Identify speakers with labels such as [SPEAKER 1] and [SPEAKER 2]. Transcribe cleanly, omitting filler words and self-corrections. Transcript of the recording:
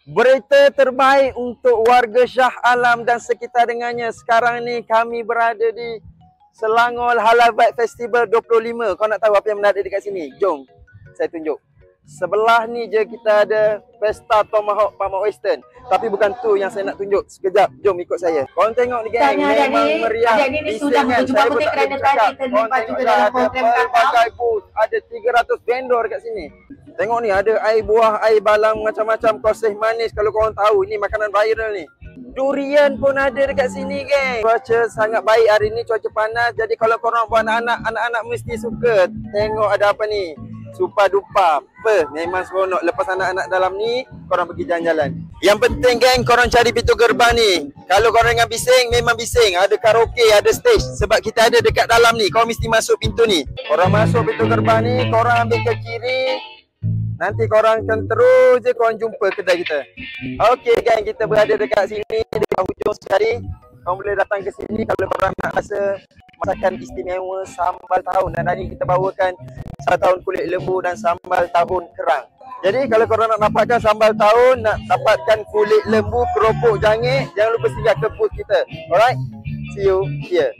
[SPEAKER 1] Berita terbaik untuk warga Shah Alam dan sekitar dengannya. Sekarang ni kami berada di Selangor Halal Vibe Festival 25. Kau nak tahu apa yang menarik dekat sini? Jom saya tunjuk. Sebelah ni je kita ada Pesta Tomahawk Pamak Western. Tapi bukan tu yang saya nak tunjuk. Sekejap, jom ikut saya. Korang tengok ni geng, memang meriah. Bising kan, saya pun tak boleh bercakap. Korang tengok dah ada pelbagai booth. Ada 300 vendor dekat sini. Tengok ni ada air buah, air balang macam-macam, koseh manis. Kalau korang tahu, ini makanan viral ni. Durian pun ada dekat sini geng. Cuaca sangat baik hari ni, cuaca panas. Jadi kalau korang buat anak-anak mesti suka. Tengok ada apa ni, Supa dupa. Apa? Memang seronok. Lepas anak-anak dalam ni, korang pergi jalan-jalan. Yang penting geng, korang cari pintu gerbang ni. Kalau korang dengan bising, memang bising. Ada karaoke, ada stage. Sebab kita ada dekat dalam ni. Korang mesti masuk pintu ni. Korang masuk pintu gerbang ni, korang ambil ke kiri. Nanti korang akan terus je korang jumpa kedai kita. Okey geng, kita berada dekat sini, dekat hujung sekali. Korang boleh datang ke sini kalau korang nak rasa masakan istimewa sambal tahun. Dan hari kita bawakan sambal tahun kulit lembu dan sambal tahun kerang. Jadi kalau korang nak dapatkan sambal tahun, nak dapatkan kulit lembu, keropok, jangit, jangan lupa singgah ke booth kita. Alright, see you here.